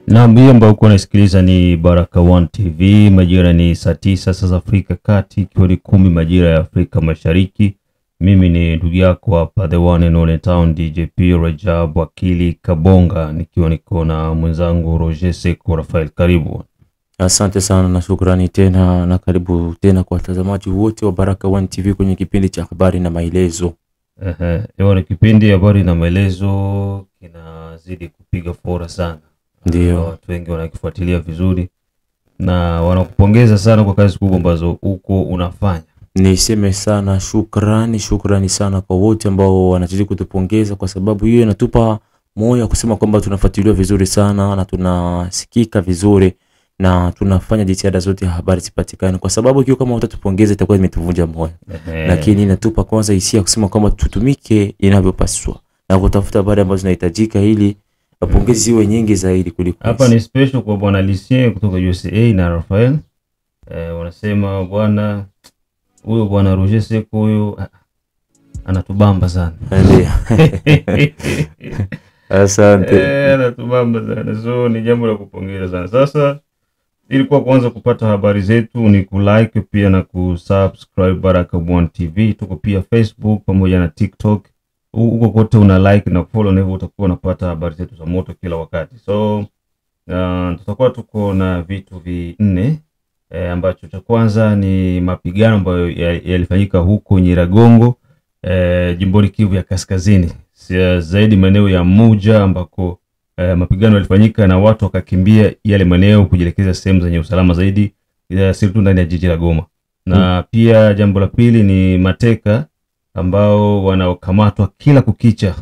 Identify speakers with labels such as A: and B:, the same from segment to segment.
A: Na mbio ambao uko unasikiliza ni Baraka One TV. Majira ni saa 9 sasa Afrika Kati, ikiwa ni 10 majira ya Afrika Mashariki. Mimi ni ndugu yako hapa, the one and only town DJP Rajab Wakili Kabonga, nikiwa niko na mwenzangu Roger Seko Rafael. Karibu.
B: Asante sana na shukrani tena na karibu tena kwa watazamaji wote wa Baraka One TV kwenye kipindi cha habari na maelezo.
A: Ni kipindi habari na maelezo kinazidi kupiga fora sana.
B: Ndio.
A: Watu wengi wanakifuatilia vizuri na wanakupongeza sana kwa kazi kubwa ambazo uko unafanya.
B: Niseme sana shukrani sana kwa wote ambao wanazidi kutupongeza, kwa sababu hiyo inatupa moyo kusema kwamba tunafuatiliwa vizuri sana na tunasikika vizuri na tunafanya jitihada zote habari zipatikane, kwa sababu hiyo kama utatupongeza itakuwa imetuvunja moyo. Lakini inatupa kwanza hisia kusema kwamba tutumike inavyopaswa na kutafuta habari ambazo zinahitajika ili pongezi ziwe nyingi zaidi kuliko.
A: Hapa ni special kwa bwana Lucien kutoka USA na Rafael. Wanasema bwana huyo bwana Roger Seko huyo anatubamba sana.
B: Ndio. Asante.
A: Anatubamba sana. So ni jambo la kupongeza sana. Sasa ilikuwa kwanza kupata habari zetu ni kulike pia na kusubscribe Baraka One TV. Tuko pia Facebook pamoja na TikTok. Uko kote una like na follow, na hivyo utakuwa unapata habari zetu za moto kila wakati. So tutakuwa tuko na vitu vinne ambacho cha kwanza ni mapigano ambayo yalifanyika huko Nyiragongo, jimboni Kivu ya Kaskazini, zaidi maeneo ya Muja ambako mapigano yalifanyika na watu wakakimbia yale maeneo kujielekeza sehemu zenye usalama zaidi, sirtu ndani ya jiji la Goma. Na pia jambo la pili ni mateka ambao wanaokamatwa kila kukicha,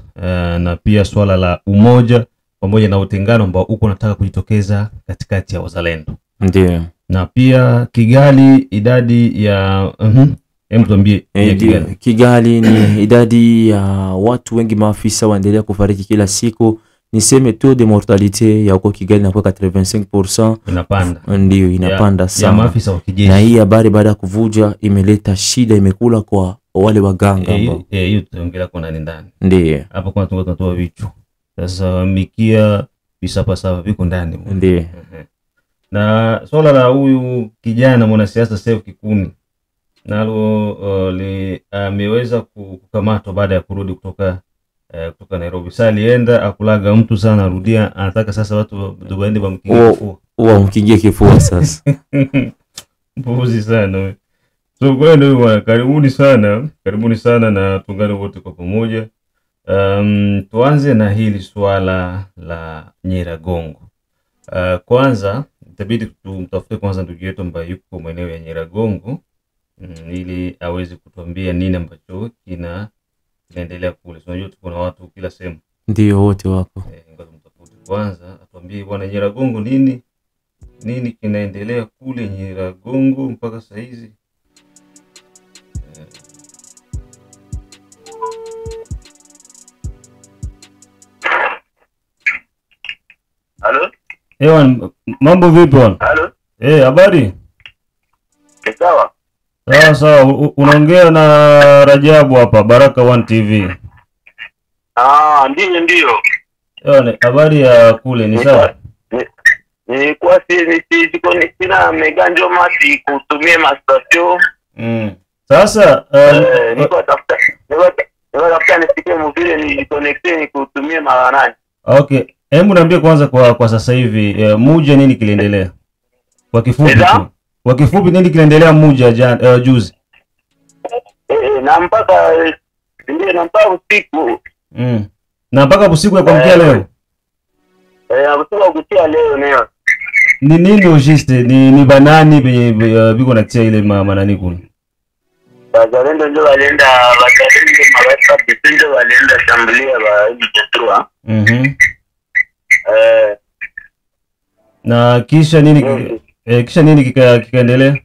A: na pia swala la umoja pamoja na utengano ambao uko nataka kujitokeza katikati ya wazalendo.
B: Ndio.
A: Na pia Kigali, idadi ya tuambie
B: Kigali ni idadi ya watu wengi, maafisa waendelea kufariki kila siku. Niseme taux de mortalité ya huko Kigali na kwa 85%
A: inapanda.
B: Ndio inapanda sana.
A: Ya maafisa wa kijeshi.
B: Na hii habari baada ya kuvuja imeleta shida, imekula kwa wale waganga ambao.
A: Hiyo tutaongelea kwa ndani.
B: Ndio.
A: Hapo kwa tunatoa vichwa. Sasa mikia visapa viko ndani.
B: Ndio.
A: Na swala la huyu kijana mwanasiasa Seif Kikuni nalo ameweza kukamatwa baada ya kurudi kutoka Nairobi. Sasa alienda akulaga mtu sana, arudia anataka sasa watu waende bamkingie kifua.
B: Mkingie kifua sasa.
A: Mpuzi sana wewe. So kwa ndio karibuni sana na tungane wote kwa pamoja. Tuanze na hili swala la Nyiragongo. Kwanza itabidi tumtafute kwanza ndugu yetu ambaye yuko maeneo ya Nyiragongo ili aweze kutuambia nini ambacho kinaendelea kule. Unajua tuko na watu kila sehemu.
B: Ndio wote wako.
A: Ngoja tumtafute kwanza atuambie bwana Nyiragongo nini kinaendelea kule Nyiragongo mpaka saa hizi.
C: Halo?
A: Ewan, mambo vipi bwana?
C: Halo?
A: Habari?
C: Sawa.
A: Sawa, unaongea na Rajabu hapa Baraka One TV.
C: Ndio.
A: Ewan, habari ya kule ni sawa?
C: Nilikuwa sina meganjo mati kutumia mastation.
A: Sasa
C: niko tafuta nisikie mvile ni connecte ni kutumia maranani.
A: Okay, hebu niambie kwanza kwa sasa hivi Muja nini kiliendelea? Kwa kifupi tu. Kwa kifupi nini kiliendelea Muja juzi?
C: Na mpaka usiku.
A: Na mpaka usiku ya kuamkia leo.
C: Usiku kutia leo leo.
A: Ni nini ujiste? Ni banani biko natia ile manani kule?
C: Wazalendo ndio walienda mawasa ndio walienda shambulia wa Mjetrua.
A: Na kisha nini kikaendelea?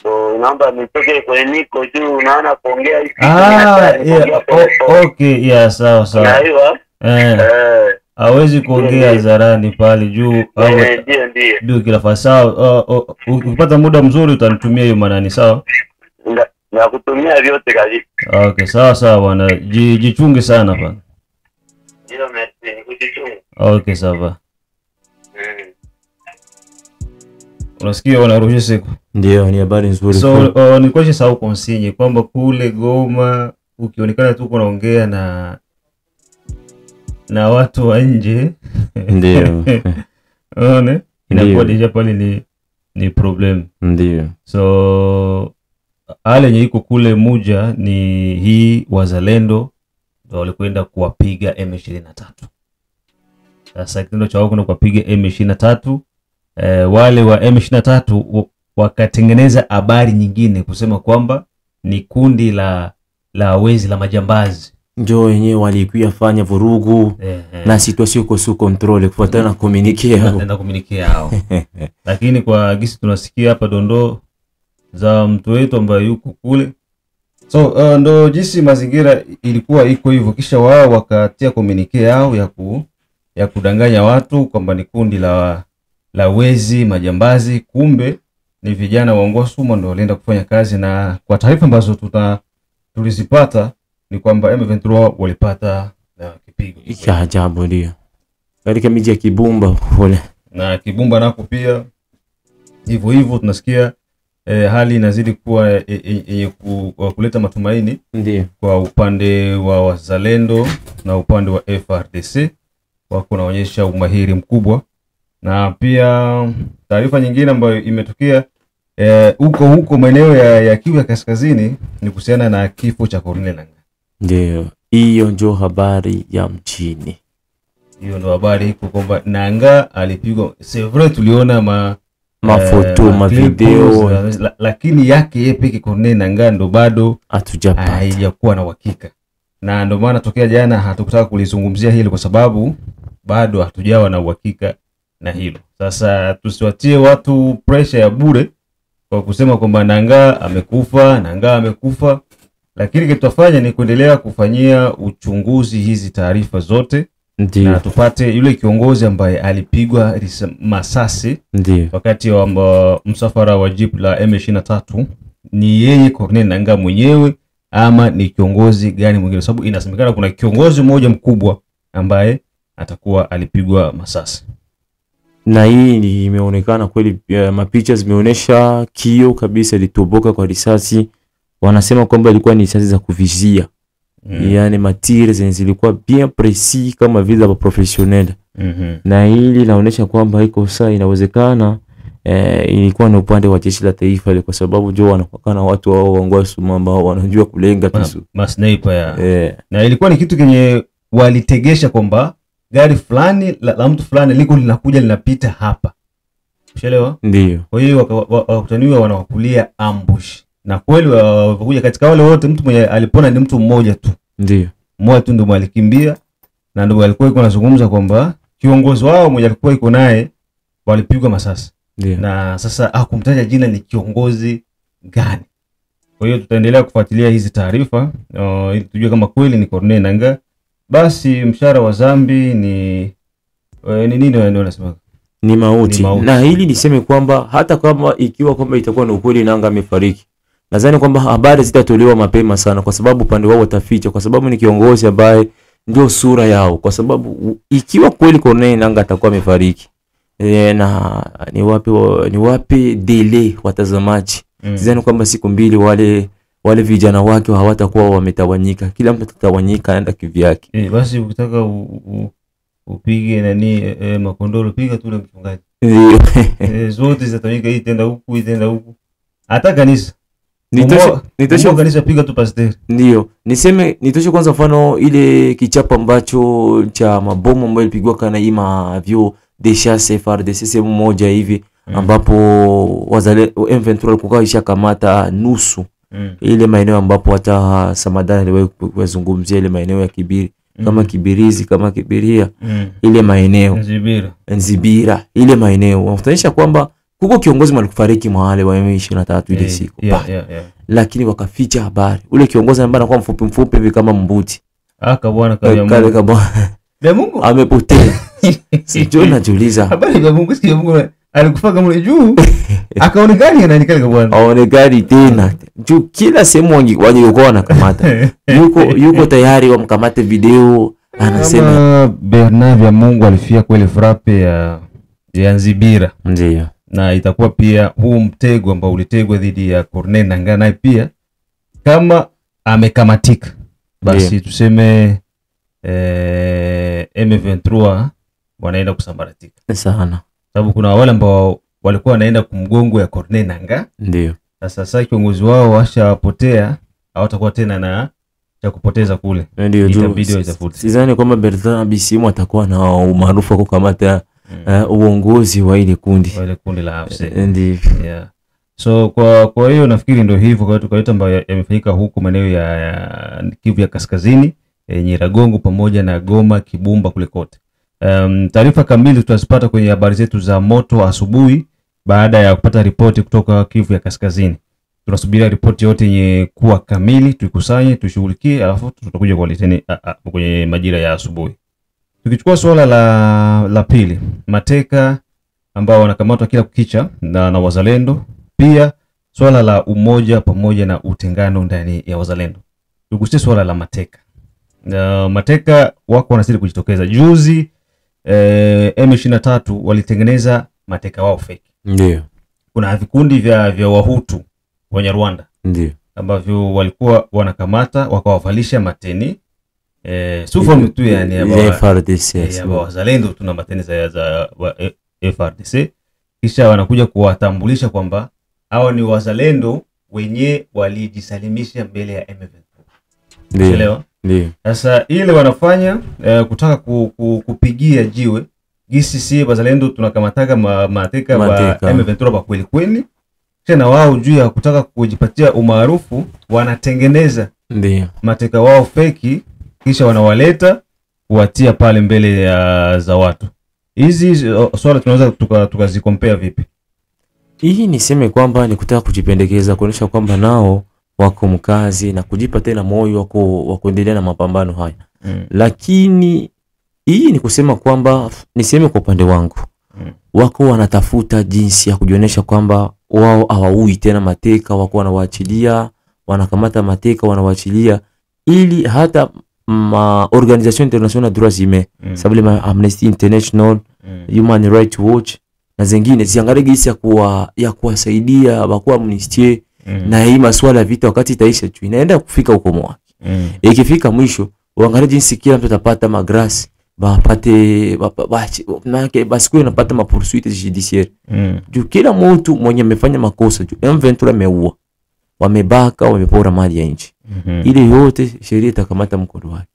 C: So naomba nitoke kwenye niko juu unaona kuongea hivi.
A: Okay, yeah, sawa. Hawezi kuongea hadharani pale juu ndio kila fasa. Ukipata muda mzuri utanitumia hiyo manani, sawa?
C: Na kutumia vyote kabisa.
A: Okay, sawa bwana. Jichunge sana bwana.
C: Ndio, merci. Kujichunga.
A: Okay, sawa. unasikia wanarusha siku.
B: Ndio, ni habari nzuri.
A: So ni kwa sababu konsinye kwamba kule Goma ukionekana tu unaongea na watu wa nje
B: ndio
A: unaona inakuwa deja pale ni problem.
B: Ndio.
A: So ale yenye iko kule Muja ni hii wazalendo ndio walikwenda kuwapiga M23. Sasa kitendo cha wao kwenda kuwapiga M23, wale wa M23 wakatengeneza habari nyingine kusema kwamba ni kundi la wezi la majambazi.
B: Ndio wenyewe walikuwa fanya vurugu na situation iko sous control kufuatana na communique yao. Lakini kwa gisi tunasikia hapa dondoo za mtu wetu ambaye yuko kule. So ndo jinsi mazingira ilikuwa iko hivyo, kisha wao wakatia communique yao ya kudanganya watu kwamba ni kundi la wezi majambazi, kumbe ni vijana waongoa sumo ndio walienda kufanya kazi. Na kwa taarifa ambazo tulizipata ni kwamba M23 walipata kipigo. Iki ajabu ndio. Katika miji ya Kibumba kule. Na
A: Kibumba nako pia hivyo tunasikia hali inazidi kuwa yenye kuleta matumaini.
B: Ndio.
A: Kwa upande wa wazalendo na upande wa FRDC wako naonyesha umahiri mkubwa. Na pia taarifa nyingine ambayo imetokea huko maeneo ya Kivu ya Kaskazini ni kuhusiana na kifo cha Corneille Nangaa.
B: Ndio, hiyo ndio habari ya mchini.
A: Hiyo ndio habari iko kwamba Nangaa alipigwa. C'est vrai tuliona
B: mafoto, mavideo,
A: lakini yake yeye peke Corneille Nangaa ndo bado
B: hatujapata.
A: Haijakuwa na uhakika. Na ndio maana tokea jana hatukutaka kulizungumzia hili kwa sababu bado hatujawa na uhakika na hilo. Sasa tusiwatie watu pressure ya bure kwa kusema kwamba Nangaa amekufa, lakini kitafanya ni kuendelea kufanyia uchunguzi hizi taarifa zote.
B: Ndiyo.
A: Na tupate yule kiongozi ambaye alipigwa masasi.
B: Ndiyo.
A: Wakati wa msafara wa jeep la M23 ni yeye Corneille Nangaa mwenyewe ama ni kiongozi gani mwingine, sababu inasemekana kuna kiongozi mmoja mkubwa ambaye atakuwa alipigwa masasi.
B: Na hii imeonekana kweli, mapicha zimeonyesha kio kabisa litoboka kwa risasi. Wanasema kwamba ilikuwa ni risasi za kuvizia. Yaani matire zilikuwa bien précis kama vile za professionnel. Na hili linaonyesha kwamba iko saa inawezekana ilikuwa ni upande wa jeshi la taifa ile, kwa sababu jo wanakuwa na watu wao waongoa sumu ambao wanajua kulenga tu
A: masniper ya. Na ilikuwa ni kitu kenye walitegesha kwamba gari fulani la mtu fulani liko linakuja linapita hapa. Ushelewa?
B: Ndio.
A: Kwa hiyo wakutaniwa wanawakulia ambush. Na kweli wakakuja katika wale wote mtu mwenye alipona ni mtu mmoja tu.
B: Ndio.
A: Mmoja tu ndio alikimbia na ndio alikuwa yuko anazungumza kwamba kiongozi wao mmoja alikuwa yuko naye walipigwa masasi.
B: Ndio.
A: Na sasa hakumtaja jina ni kiongozi gani. Kwa hiyo tutaendelea kufuatilia hizi taarifa ili tujue kama kweli ni Corneille Nangaa. Basi mshahara wa Zambi ni nini ndio wanasema?
B: Ni mauti. Na hili niseme kwamba hata kama ikiwa kwamba itakuwa ni ukweli Nangaa amefariki, nadhani kwamba habari zitatolewa mapema sana, kwa sababu pande wao wataficha, kwa sababu ni kiongozi ambaye ndio sura yao. Kwa sababu ikiwa kweli Corneille Nangaa atakuwa amefariki, na ni wapi delay watazamaji. Sidhani kwamba siku mbili wale vijana wake hawatakuwa wametawanyika. Kila mtu atatawanyika aenda kivyake.
A: Basi ukitaka upige nani makondoro piga tu ile mchungaji.
B: Ndio.
A: Zote zitatawanyika, hii tenda huku. Hata kanisa.
B: Nitosha
A: kanisa piga tu pastor.
B: Ndio. Nitosha kwanza mfano ile kichapo ambacho cha mabomu ambayo ilipigwa kana ima vyo de chasse FARDC sehemu moja hivi ambapo M23 walikuwa ishakamata nusu ile maeneo ambapo hata Samadani aliwahi kuzungumzia ile maeneo ya Kibiri kama Kibirizi kama Kibiria ile maeneo Nzibira ile maeneo wanaonyesha kwamba kuko kiongozi mwalikufariki mahali wa M23 ile siku. Lakini wakaficha habari. Ule kiongozi ambaye anakuwa mfupi hivi kama mbuti.
A: Bwana
B: Mungu amepotea. Sijui najiuliza.
A: Habari ya Mungu sikia Mungu alikufa kama juu. Akaonekana ananikali bwana.
B: Aonekani tena. Juu kila sehemu walikuwa wanakamata. Yuko tayari wamkamate video, anasema
A: Bernard ya Mungu alifia kwa ile frappe ya Nzibira.
B: Ndio.
A: na itakuwa pia huu mtego ambao ulitegwa dhidi ya Corneille Nangaa naye pia kama amekamatika, basi tuseme M23 wanaenda kusambaratika
B: sana,
A: sababu kuna wale ambao walikuwa wanaenda kumgongo ya Corneille Nangaa.
B: Ndio
A: Sasa kiongozi wao washapotea, hawatakuwa tena na cha kupoteza kule.
B: Ndio
A: video itafuta.
B: Sidhani kwamba Bertrand Bisimwa atakuwa na umaarufu wa kukamata uongozi wa ile kundi
A: la AFC.
B: Ndio.
A: Yeah. So kwa hiyo nafikiri ndio hivyo kwa yote ambayo yamefanyika huko maeneo ya Kivu ya Kaskazini, Nyiragongo pamoja na Goma, Kibumba kule kote. Taarifa kamili tutazipata kwenye habari zetu za moto asubuhi baada ya kupata ripoti kutoka Kivu ya Kaskazini. Tunasubiria ripoti yote yenye kuwa kamili, tuikusanye, tushughulikie, alafu tutakuja kuwaleteni kwenye majira ya asubuhi. Tukichukua swala la pili, mateka ambao wanakamatwa kila kukicha na wazalendo, pia swala la umoja pamoja na utengano ndani ya wazalendo. Tugusie swala la mateka. Mateka wako wanasiri kujitokeza. Juzi M23 walitengeneza mateka wao fake.
B: Ndio.
A: Kuna vikundi vya Wahutu wa Rwanda.
B: Ndio.
A: Ambavyo walikuwa wanakamata wakawavalisha mateni suform tu yani ya
B: FARDC.
A: Ya wazalendo tuna mateni za FARDC, kisha wanakuja kuwatambulisha kwamba hao ni wazalendo wenye walijisalimisha mbele ya M23.
B: Ndio. Ndio.
A: Sasa ile wanafanya kutaka kupigia jiwe GCC wazalendo tunakamataga mateka wa M23 kwa kweli kweli. Tena wao juu ya kutaka kujipatia umaarufu wanatengeneza mateka wao feki, kisha wanawaleta kuwatia pale mbele za watu. Hizi swala tunaweza tukazikompea vipi?
B: Hii niseme kwamba ni kutaka kujipendekeza, kuonyesha kwamba nao wako mkazi na kujipa tena moyo wa kuendelea na mapambano haya. Lakini hii ni kusema kwamba niseme kwa upande wangu wako wanatafuta jinsi ya kujionyesha kwamba wao hawaui tena mateka, wako wanawaachilia, wanakamata mateka wanawaachilia, ili hata organization international droits humains sababu Amnesty International, Human Rights Watch na zingine ziangalie jinsi ya kuwasaidia wakuwa amnistie na hii masuala ya vita wakati itaisha tu inaenda kufika huko mwaka. Ikifika mwisho uangalie jinsi kila mtu atapata magrasi bapate basi kwa unapata mapursuite judiciaire. Juu kila mtu mwenye amefanya makosa juu M23 ameua, wamebaka, wamepora mali ya nchi. Ile yote sheria itakamata mkono wake.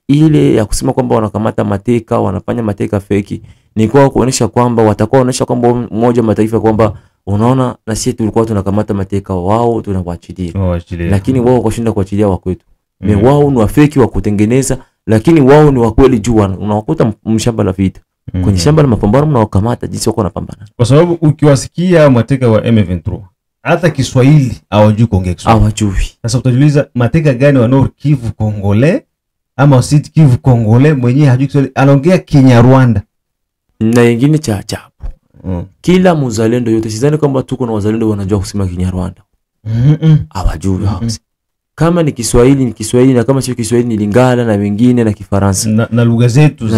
B: Ile ya kusema kwamba wanakamata mateka, wanafanya mateka feki, ni kwa kuonesha kwamba watakuwa wanaonesha kwamba mmoja mataifa kwamba unaona na sisi tulikuwa tunakamata mateka wao tunawaachilia. Lakini wao wakashinda kuachilia wa kwetu. Wao ni wafeki wa kutengeneza, lakini wao ni wa kweli juu unawakuta mshamba la vita. Kwenye shamba la mapambano mnawakamata jinsi wako wanapambana.
A: Kwa sababu ukiwasikia mateka wa M23 hata Kiswahili hawajui kuongea Kiswahili.
B: Hawajui.
A: Sasa utajiuliza mateka gani wa Nord Kivu Kongole ama Sud Kivu Kongole mwenyewe hajui Kiswahili, anaongea Kinyarwanda.
B: Na nyingine cha ajabu. Kila mzalendo yote sidhani kwamba tuko na wazalendo wanajua kusema Kinyarwanda. Hawajui. Kama ni Kiswahili na kama sio Kiswahili ni Lingala na wengine na Kifaransa
A: na lugha zetu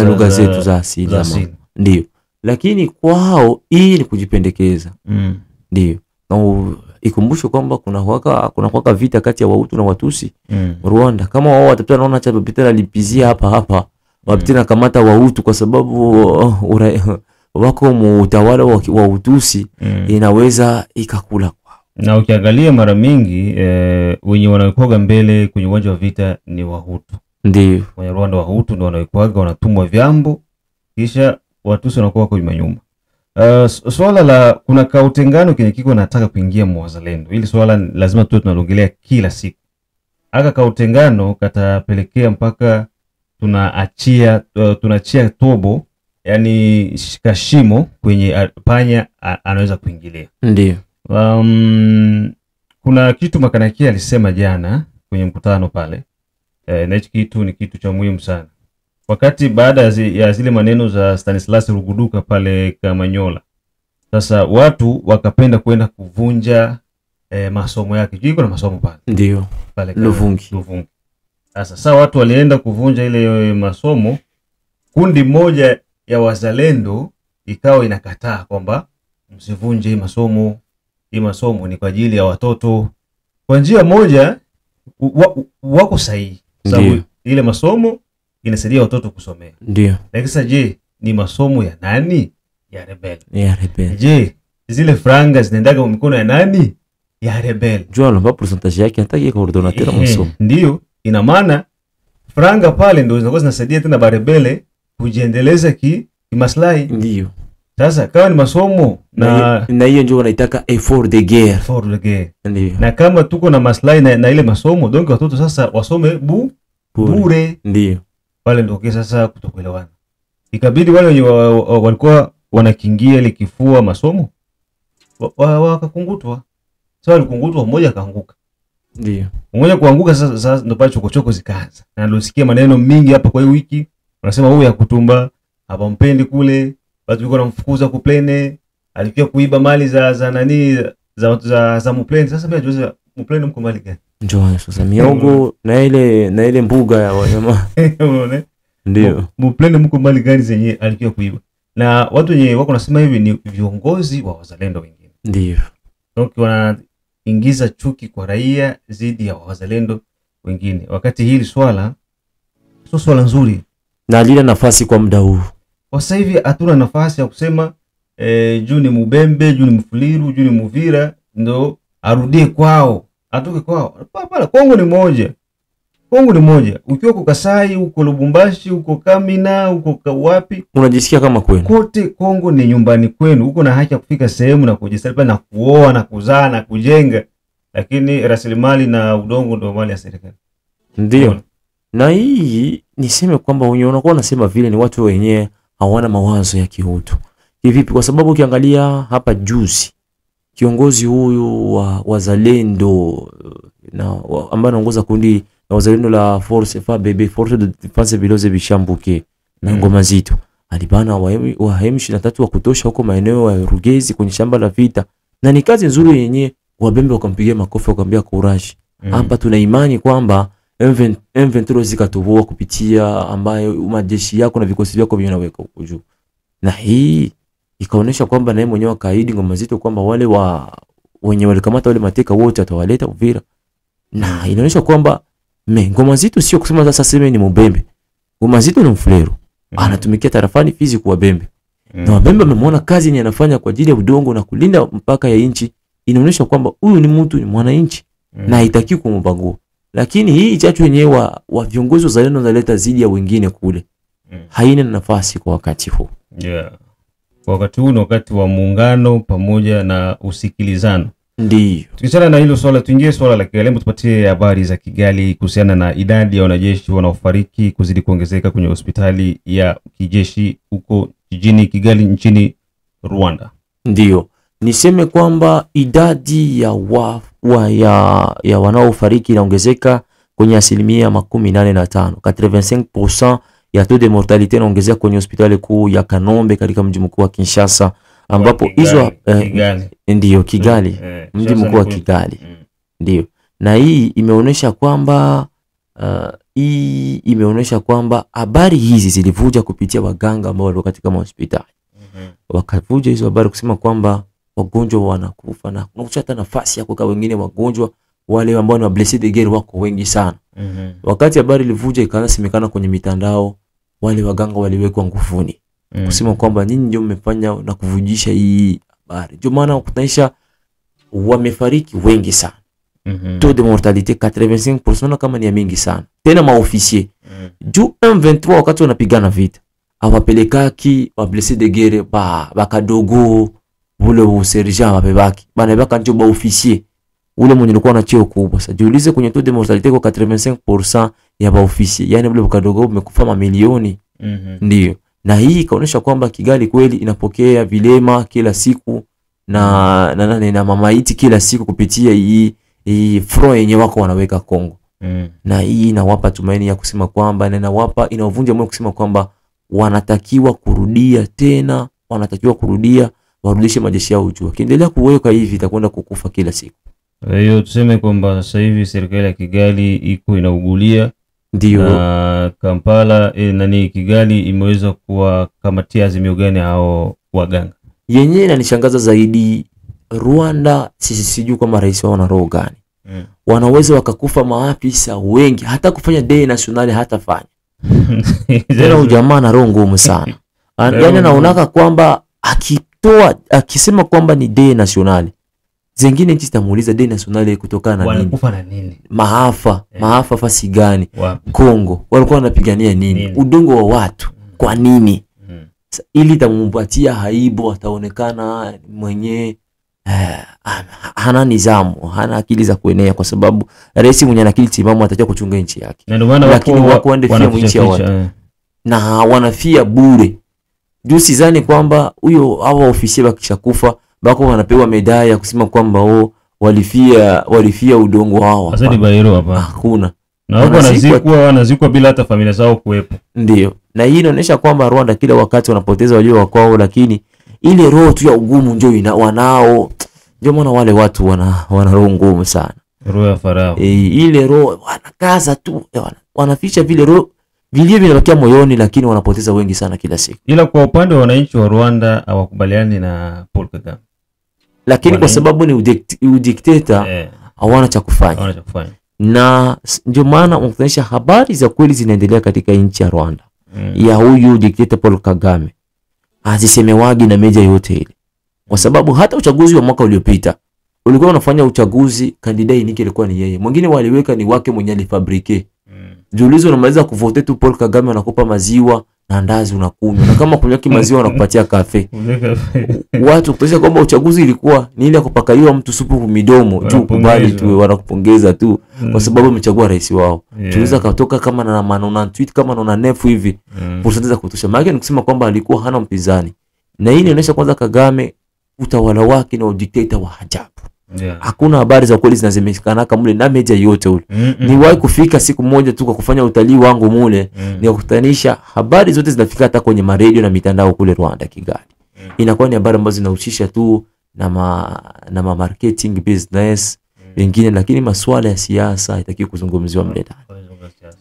B: za asili. Ndio. Lakini kwao hii ni kujipendekeza. Ndio. Na ikumbusho kwamba kuna waka vita kati ya Wahutu na Watusi Rwanda. Kama wao watapita naona acha bapita lipizia hapa wapita na kamata Wahutu kwa sababu wako mutawala wa Utusi inaweza ikakula kwao.
A: Na ukiangalia mara mingi wenye wanaokuaga mbele kwenye uwanja wa vita ni Wahutu.
B: Ndio.
A: Kwenye Rwanda Wahutu ndio wanaokuaga wanatumwa vyambo, kisha Watusi wanakuwa kwa nyuma. Swala la kuna kautengano kenye kiko nataka kuingia mwazalendo. Hili swala lazima tuwe tunalongelea kila siku. Aka kautengano katapelekea mpaka tunaachia tobo, yani kashimo kwenye panya anaweza kuingilia.
B: Ndio.
A: Kuna kitu Makanakia alisema jana kwenye mkutano pale. Na hicho kitu ni kitu cha muhimu sana. Wakati baada ya zile maneno za Stanislas Ruguduka pale Kamanyola. Sasa watu wakapenda kwenda kuvunja masomo yake. Jiko na masomo pale.
B: Ndio.
A: Pale
B: Luvungi.
A: Sasa watu walienda kuvunja ile masomo. Kundi moja ya wazalendo ikawa inakataa kwamba msivunje hii masomo. Hii masomo ni kwa ajili ya watoto. Kwa njia moja wako sahihi. Sababu ile masomo inasaidia watoto kusomea.
B: Ndio.
A: Lakini sasa je, ni masomo ya nani? Ya rebel.
B: Ya rebel.
A: Je, zile franga zinaendaga kwa mikono ya nani? Ya rebel.
B: Jua lomba percentage yake hata yeye coordinateur masomo.
A: Ndio, ina maana franga pale ndio zinakuwa zinasaidia tena ba rebele kujiendeleza kimaslahi.
B: Ndio.
A: Sasa kama ni masomo
B: na hiyo ndio wanaitaka effort de guerre.
A: Effort de guerre.
B: Ndio.
A: Na kama tuko na maslahi na ile masomo, donc watoto sasa wasome bure.
B: Ndio.
A: Pale ndio kesa sasa kutokuelewana. Ikabidi wale wenye walikuwa wanakingia ile kifua masomo wakakungutwa. Sasa walikungutwa, mmoja akaanguka.
B: Ndio.
A: Mmoja kuanguka sasa ndio pale chokochoko zikaanza. Na nilisikia maneno mingi hapa kwa hii wiki. Wanasema huyu yakutumba, hapa mpendi kule, watu wiko namfukuza kuplene, alikuwa kuiba mali za nani za muplene. Sasa pia juzi muplene mko mali gani?
B: Njoo sasa miogo na ile mbuga ya wanyama.
A: Unaona?
B: Ndio.
A: Muplene mko mali gani zenye alikuwa kuiba? Na watu wenye wako nasema hivi ni viongozi wa wazalendo wengine.
B: Ndio.
A: Donc wanaingiza chuki kwa raia zidi ya wazalendo wengine. Wakati hili swala sio swala nzuri.
B: Na lina nafasi kwa muda huu.
A: Kwa sasa hivi hatuna nafasi ya kusema juu ni Mubembe, juu ni Mfuliru, juu ni Muvira ndo arudie kwao. Atoke kwao. Hapana, Kongo ni moja. Kongo ni moja. Ukiwa uko Kasai, uko Lubumbashi, uko Kamina, uko wapi,
B: unajisikia kama kwenu.
A: Kote Kongo ni nyumbani kwenu. Uko na haki ya kufika sehemu na kujisaidia na kuoa na kuzaa na kujenga. Lakini rasilimali na udongo ndio mali ya serikali.
B: Ndio. Na hii niseme kwamba unakuwa unasema vile ni watu wenyewe hawana mawazo ya kiutu. Hivipi? Kwa sababu ukiangalia hapa juzi kiongozi huyu wa wazalendo na ambaye anaongoza kundi la wazalendo la Force FABB, Force de Défense Biloze Bishambuke na Ngoma Nzito, alibana wa M23 wa kutosha huko maeneo ya Rugezi kwenye shamba la vita, na ni kazi nzuri yenyewe. Wabembe wakampigia makofi wakamwambia courage. Hapa tuna imani kwamba M23 zikatoboa kupitia ambayo majeshi yako na vikosi vyako vinaweka huko juu. Na hii ikaonesha kwamba naye mwenyewe akaahidi Ngoma Nzito kwamba wale wenye walikamata wale mateka wote atawaleta Uvira. Na inaonyesha kwamba Ngoma Nzito sio kusema sasa sema ni Mubembe. Ngoma Nzito ni Mfuliru. Anatumikia tarafani fizi kwa Wabembe. Na Wabembe wamemwona kazi ni anafanya kwa ajili ya udongo na kulinda mpaka ya nchi. Inaonyesha kwamba huyu ni mtu, ni mwananchi na haitaki kumbagua. Lakini hii chachu wenyewe wa viongozi wa zalendo wanaleta zidi ya wengine kule. Haina nafasi kwa wakati huu.
A: Yeah. Kwa wakati huu ni wakati wa muungano pamoja na usikilizano.
B: Ndio.
A: Tukiachana na hilo swala, tuingie swala la Kigali. Tupatie habari za Kigali kuhusiana na idadi ya wanajeshi wanaofariki kuzidi kuongezeka kwenye hospitali ya kijeshi huko jijini Kigali nchini Rwanda.
B: Ndio. Niseme kwamba idadi ya wanaofariki inaongezeka kwenye 85%. 85% ya taux de mortalité inaongezeka kwenye hospitali kuu ya Kanombe katika mji mkuu wa Kinshasa, ambapo hizo ndio Kigali, mji mkuu wa Kigali. Ndio. Na hii imeonyesha kwamba habari hizi zilivuja kupitia waganga ambao walikuwa katika hospitali. Wakavuja hizo habari kusema kwamba wagonjwa wanakufa na kuchata nafasi ya kukaa wengine wagonjwa wale ambao ni blessed de guerre wako wengi sana. Wakati habari ilivuja ikaanza semekana kwenye mitandao, wale waganga waliwekwa nguvuni. Kusema kwamba nyinyi ndio mmefanya na kuvujisha hii habari. Ndio maana kutaisha wamefariki wengi sana. Taux de mortalité 85% kama ni mingi sana. Tena maofisier. Juu M23 wakati wanapigana vita, awapelekaki wa blessed de guerre bakadogo ule userja wapebaki. Bana baka ndio ba officier. Ule mwenye alikuwa na cheo kubwa. Sasa jiulize kwenye taux de mortalité kwa 85% ya ba officier. Yaani ule bakadogo umekufa mamilioni. Ndio. Na hii ikaonyesha kwamba Kigali kweli inapokea vilema kila siku na mamaiti kila siku kupitia hii front yenye wako wanaweka Kongo. Na hii inawapa tumaini ya kusema kwamba inavunja moyo kusema kwamba wanatakiwa kurudia warudishe majeshi yao juu. Kiendelea kuweka hivi itakwenda kukufa kila siku.
A: Hiyo tuseme kwamba sasa hivi serikali ya Kigali iko inaugulia.
B: Ndio.
A: Na Kampala Kigali imeweza kuwa kamatia azimio gani hao waganga?
B: Yenyewe inanishangaza zaidi, Rwanda sijui kama rais wao ana roho gani. Wanaweza wakakufa maafisa wengi, hata kufanya day nationale hatafanya. Tena ujamaa na roho ngumu sana. Yaani naonaka kwamba akisema kwamba ni day nationale, zingine nchi zitamuuliza day nationale kutokana na nini?
A: Wanakufa na nini?
B: Maafa fasi gani? Kongo walikuwa wanapigania nini? Udongo wa watu kwa nini? Ili tamumpatia haibu, ataonekana mwenye hana nizamu, hana akili za kuenea, kwa sababu rais mwenye akili timamu atakuwa kuchunga nchi yake.
A: Na ndio maana
B: wako wanafia nchi ya watu. Na wanafia bure. Juu sidhani kwamba huyo hawa ofisi wakishakufa bako wanapewa medali ya kusema kwamba walifia udongo wao.
A: Sasa ni Bayero hapa.
B: Hakuna.
A: Na wako wanazikwa bila hata familia zao kuwepo.
B: Ndio. Na hii inaonyesha kwamba Rwanda kila wakati wanapoteza walio wao, lakini ile roho tu ya ugumu ndio wanao. Ndio maana wale watu wana roho ngumu sana.
A: Roho ya Farao.
B: Ile roho wanakaza tu, wanaficha vile roho vilivyo vinabakia moyoni, lakini wanapoteza wengi sana kila siku.
A: Ila kwa upande wa wananchi wa Rwanda hawakubaliani na Paul Kagame.
B: Lakini kwa sababu ni udikteta, hawana cha kufanya. Na ndio maana unaonyesha habari za kweli zinaendelea katika nchi ya Rwanda. Ya huyu dikteta Paul Kagame. Hazisemewagi na media yote ile. Kwa sababu hata uchaguzi wa mwaka uliopita ulikuwa unafanya uchaguzi, kandidati niki ilikuwa ni yeye. Mwingine waliweka ni wake mwenye alifabrike. Julizo unamaliza kuvote tu Paul Kagame anakupa maziwa na ndazi unakunywa. Na kama kunywa maziwa anakupatia kafe. Watu kutosha kwamba uchaguzi ilikuwa ni ile kupakaiwa mtu supu midomo, juu kubali tu wanakupongeza tu kwa sababu umechagua rais wao. Tuliza katoka kama na manona tweet kama na nefu hivi. Fursa za kutosha. Maana ni kusema kwamba alikuwa hana mpinzani. Na hii inaonyesha kwanza Kagame utawala wake na udikteta wa ajabu. Hakuna habari za kweli zinazemekana kama mule na media yote ule. Niwahi kufika siku moja tu kwa kufanya utalii wangu mule, ni kukutanisha habari zote zinafika hata kwenye maredio na mitandao kule Rwanda, Kigali. Inakuwa ni habari ambazo zinahusisha tu na marketing business wengine, lakini masuala ya siasa haitaki kuzungumziwa mle ndani.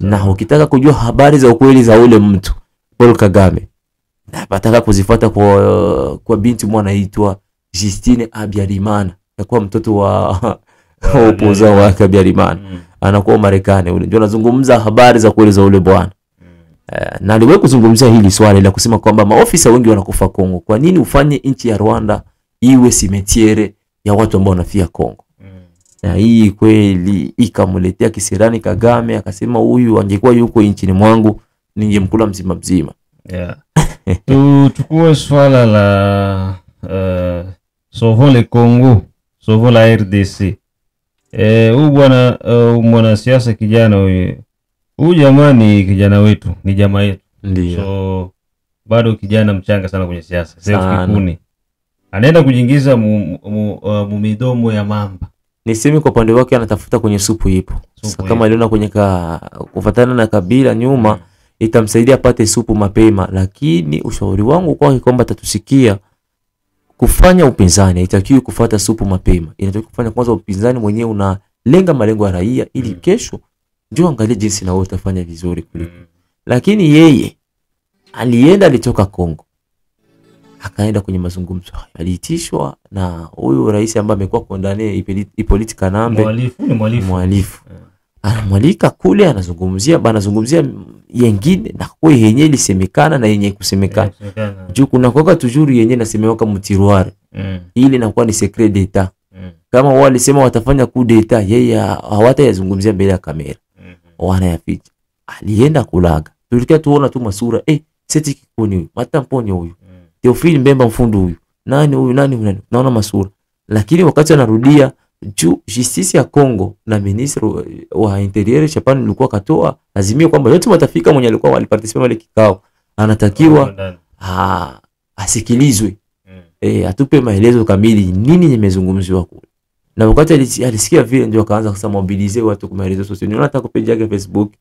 B: Na ukitaka kujua habari za ukweli za ule mtu Paul Kagame, nataka kuzifuata kwa binti mwana anaitwa Justine Habyarimana, atakuwa mtoto wa opoza wa Habyarimana. Anakuwa Marekani ule. Ndio anazungumza habari za kweli za ule bwana. Na aliwahi kuzungumzia hili swali la kusema kwamba maofisa wengi wanakufa Kongo. Kwa nini ufanye nchi ya Rwanda iwe simetiere ya watu ambao wanafia Kongo? Na hii kweli ikamletea kisirani Kagame, akasema huyu angekuwa yuko nchini mwangu ningemkula mzima mzima.
A: Tuchukue swala la Sauvons le Congo, Sauvons la RDC. Huyu bwana mwanasiasa kijana huyu jamani, kijana wetu, ni jamaa yetu.
B: Ndio.
A: So bado kijana mchanga sana kwenye siasa. Sasa kikuni anaenda kujiingiza midomo ya mamba.
B: Niseme kwa upande wake anatafuta kwenye supu ipo. Sasa kama aliona kwenye kufuatana na Kabila nyuma, itamsaidia apate supu mapema, lakini ushauri wangu kwake kwamba tatusikia kufanya upinzani haitakiwi kufuata supu mapema. Inatakiwa kufanya kwanza upinzani mwenyewe unalenga malengo ya raia, ili kesho ndio angalie jinsi na wewe utafanya vizuri kuliko. Lakini yeye alitoka Kongo, akaenda kwenye mazungumzo. Aliitishwa na huyu rais ambaye amekuwa kondane Hippolyte Kanambe, mwalifu. Anamwalika kule, anazungumzia yengine na kwa yenyewe ilisemekana na yenyewe kusemekana. Juu kuna kwa tujuru yenyewe nasemeka mtiroir. Ile inakuwa ni secret d'etat. Kama wao walisema watafanya coup d'etat, yeye hawatayazungumzia mbele ya kamera. Wanayaficha. Alienda kulaga. Tulikia tuona tu masura, seti kikoni huyu, matamponyo huyu. Theophile Mbemba mfundu huyu. Nani huyu? Naona masura. Lakini wakati anarudia juu justice ya Kongo na ministre wa interior Chapani alikuwa katoa azimio kwamba yote watafika mwenye alikuwa waliparticipate wale kikao anatakiwa asikilizwe, atupe maelezo kamili nini nimezungumziwa kule. Na wakati alisikia vile ndio akaanza kumobilize watu kwa maelezo sio. Niona hata kwa page yake Facebook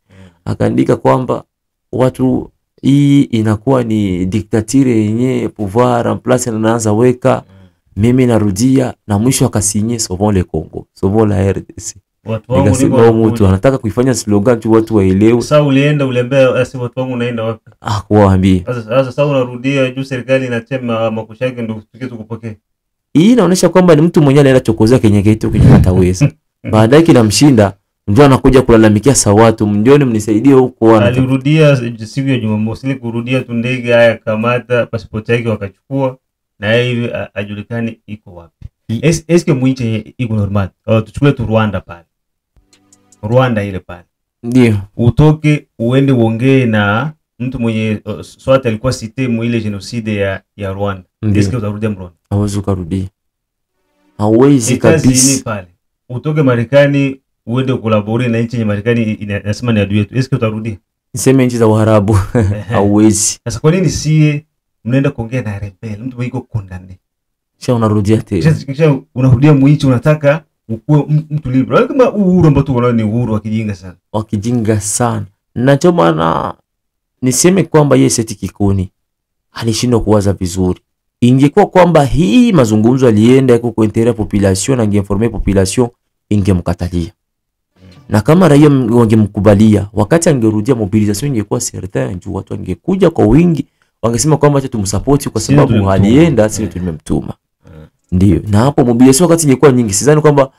B: akaandika kwamba watu hii inakuwa ni dictature yenye pouvoir en place na anaanza weka mimi narudia, na mwisho akasinye Sauvons le Congo, Sauvons la RDC.
A: Watu wangu
B: Nikasema huyu mtu anataka kuifanya slogan tu watu waelewe.
A: Sasa ulienda uliambia asi watu wangu unaenda wapi?
B: Kuwaambia.
A: Sasa unarudia juu serikali inasema makushaki ndio tufike tukupokee.
B: Hii inaonyesha kwamba ni mtu mwenyewe anaenda chokozea kenye kitu kinataweza. Baadaye kinamshinda, ndio anakuja kulalamikia sawa watu, mndioni mnisaidie huko.
A: Alirudia siku ya Jumamosi, ili kurudia tu ndege haya kamata passport yake wakachukua na hivi ajulikani iko wapi. Eske mwinche iko normal. Tuchukue tu Rwanda pale. Rwanda ile pale.
B: Ndio.
A: Utoke uende uongee na mtu mwenye swati alikuwa sitemu ile genocide ya Rwanda. Eske utarudia Rwanda?
B: Hawezi kurudia. Hawezi kabisa.
A: Pale. Utoke Marekani uende kulabori na nchi ya Marekani inasema ni adui yetu. Eske utarudia?
B: Niseme nchi za Waarabu. Hawezi.
A: Sasa kwa nini sie mnaenda kuongea na rebel mtu mwenye condemned?
B: Kisha unarudia tena.
A: Kisha unarudia mwinchi unataka ukue mtu libre. Wala kama uhuru ambao tu wanaona ni uhuru wakijinga sana.
B: Wakijinga sana. Na ndio maana niseme kwamba yeye Seth Kikuni alishindwa kuwaza vizuri. Ingekuwa kwamba hii mazungumzo alienda yako kuendelea population na ngeinformer population ingemkatalia. Na kama raia wangemkubalia, wakati angerudia mobilisation ingekuwa certain juu watu wangekuja kwa wingi, wangesema kwamba acha tumsupport kwa sababu alienda sisi tumemtuma. Ndio. Na hapo mobilisation wakati ingekuwa nyingi, sidhani kwamba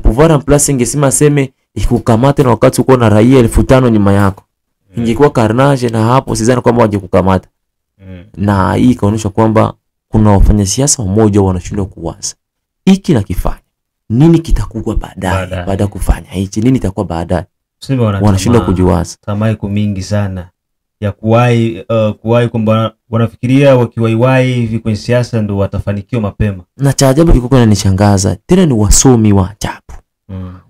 B: pouvoir en place ingesema aseme ikukamate na wakati uko na raia 1500 nyuma yako. Ingekuwa carnage na hapo sidhani kwamba wangekukamata. Na hii kaonyesha kwamba kuna wafanyasiasa mmoja wanashindwa kuwaza. Hiki na kifanya. Nini kitakuwa baadaye? Baada kufanya hichi nini itakuwa baadaye? Wanashindwa kujiwaza.
A: Tamaa iko mingi sana ya kuwai kwamba wanafikiria wakiwaiwai hivi kwenye siasa ndio watafanikiwa mapema.
B: Na cha ajabu kiko kinanishangaza, tena ni wasomi wa ajabu.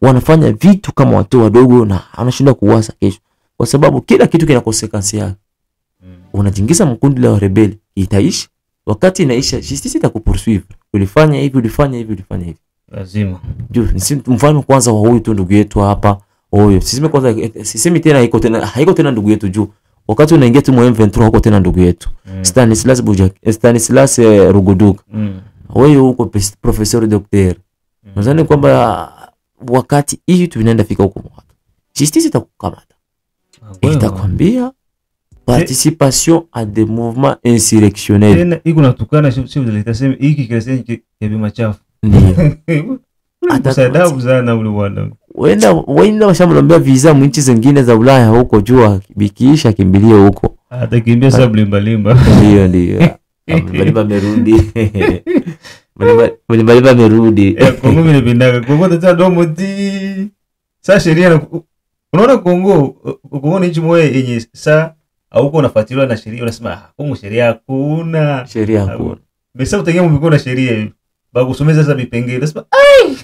B: Wanafanya vitu kama watu wadogo na wanashindwa kuwaza kesho. Kwa sababu kila kitu kina consequence yake. Unajiingiza mkundi la rebeli, itaishi. Wakati inaisha, justice itakupursue. Ulifanya hivi, ulifanya hivi, ulifanya hivi.
A: Lazima.
B: Juu, mfano kwanza wa huyu tu ndugu yetu hapa. Huyo, sisemi kwanza sisemi tena haiko tena ndugu yetu juu. Wakati unaingia tu M23 huko tena ndugu yetu. Stanislas Ruguduka. Huyo huko professeur docteur. Nadhani kwamba wakati hii tunaenda fika huko mwaka. Justice itakukamata. Itakwambia participation à des mouvements insurrectionnels.
A: Tena iko natukana sio vile itasema hiki kileseni kibi machafu.
B: Ndio.
A: Atakusaidia sana ule bwana.
B: Wenda washamlombea visa mwinchi zingine za Ulaya huko jua bikiisha kimbilie huko.
A: Atakimbia sababu limba.
B: Ndio. Mlimba merudi. Mlimba merudi.
A: Kongo vile bindaga. Kongo tata domo ti. Sasa sheria unaona Kongo ni nchi moja yenye saa au uko unafuatiliwa na sheria unasema Kongo sheria hakuna.
B: Sheria hakuna.
A: Besa utengeneza mko na sheria. Bakusomeza sasa vipengele. Unasema ai.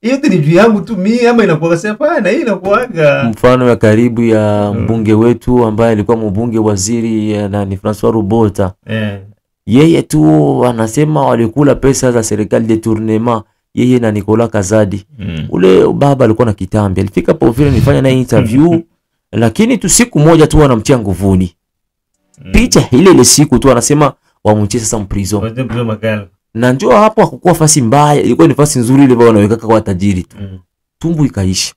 A: Hiyo ni juu yangu tu mimi ama inakuwa sasa hapana hii inakuaga.
B: Mfano ya karibu ya mbunge wetu ambaye alikuwa mbunge waziri na ni François Rubota. Yeye tu anasema walikula pesa za serikali de tournement yeye na Nicolas Kazadi. Ule baba alikuwa na kitambi. Alifika hapo vile nifanya naye interview lakini tu siku moja tu wanamtia nguvuni. Picha ile siku tu anasema wamtie sasa mprison. Na njoo hapo hakukuwa fasi mbaya, ilikuwa ni fasi nzuri ile wanaweka kwa tajiri tu. Tumbu ikaisha.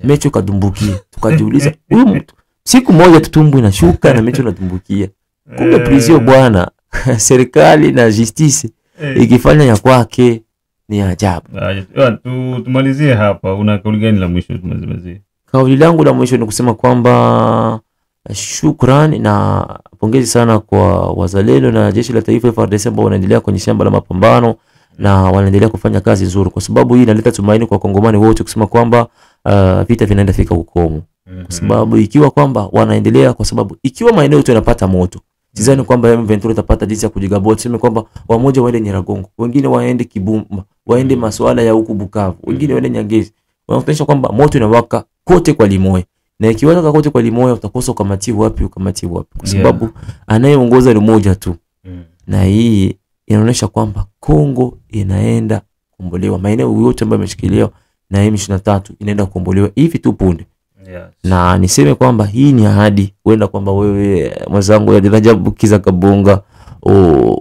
B: Mecho kadumbukia. Tukajiuliza huyu mtu siku moja tu tumbu inashuka na mecho inadumbukia. Kumbe prison bwana, serikali na justice ikifanya ya kwake ni ajabu.
A: Tumalizie hapa. Una kauli gani la mwisho tumalizie?
B: Kauli langu la mwisho ni kusema kwamba shukrani na pongezi sana kwa wazalendo na jeshi la taifa FARDC ambao wanaendelea kwenye shamba la mapambano na wanaendelea kufanya kazi nzuri, kwa sababu hii inaleta tumaini kwa Kongomani wote kusema kwamba vita vinaenda fika ukomo. Kwa sababu ikiwa kwamba wanaendelea, kwa sababu ikiwa maeneo yote yanapata moto, sidhani kwamba M23 itapata jinsi ya kujigabua. Tuseme kwamba wamoja waende Nyiragongo, wengine waende Kibumba, waende masuala ya huku Bukavu, wengine waende Nyangezi. Wanaonyesha kwamba moto inawaka kote kwa limoe. Na ikiwaka kote kwa limoe utakosa ukamati wapi. Kwa sababu anayeongoza ni mmoja tu. Na hii inaonyesha kwamba Kongo inaenda kukombolewa. Maeneo yote ambayo yameshikiliwa na M23 inaenda kukombolewa hivi tu punde. Na niseme kwamba hii ni ahadi, huenda kwamba wewe mwenzangu ya Rajabu Kiza Kabonga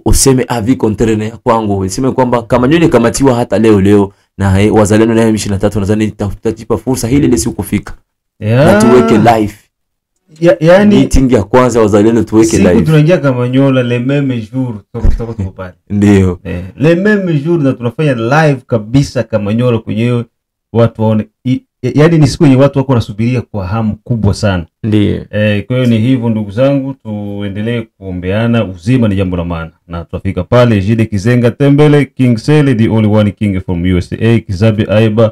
B: useme avi contraire ya kwangu, useme kwamba kama nywele kamatiwa hata leo na Wazalendo na M23 nadhani tutajipa fursa hili ile siku kufika.
A: Yeah.
B: Na tuweke live.
A: Yani
B: meeting ya kwanza Wazalendo tuweke live.
A: Siku tunaingia Kamanyola le même jour tuko pale.
B: Ndio.
A: Le même jour na tunafanya live kabisa Kamanyola kwenyewe watu waone. Yaani ni siku yenye watu wako wanasubiria kwa hamu kubwa sana.
B: Ndiyo.
A: Kwa hiyo ni hivyo ndugu zangu, tuendelee kuombeana, uzima ni jambo la maana. Na tutafika pale. Jide Kizenga Tembele, King Sele, the only one king from USA, Kizabi Aiba,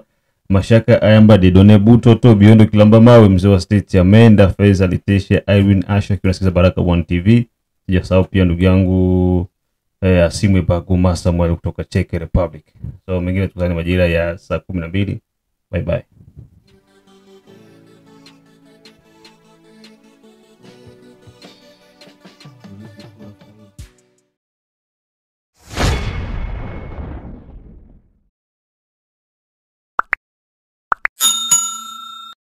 A: Mashaka Ayamba, Dedone Butoto, Biondo Kilamba Mawe, mzee wa state ya Menda, Feza Litesha, Irene Asha, kinasikiza Baraka One TV. Sijasahau pia ndugu yangu Asimwe Baguma Samuel kutoka Czech Republic. So mengine tukutane majira ya saa 12. Bye bye.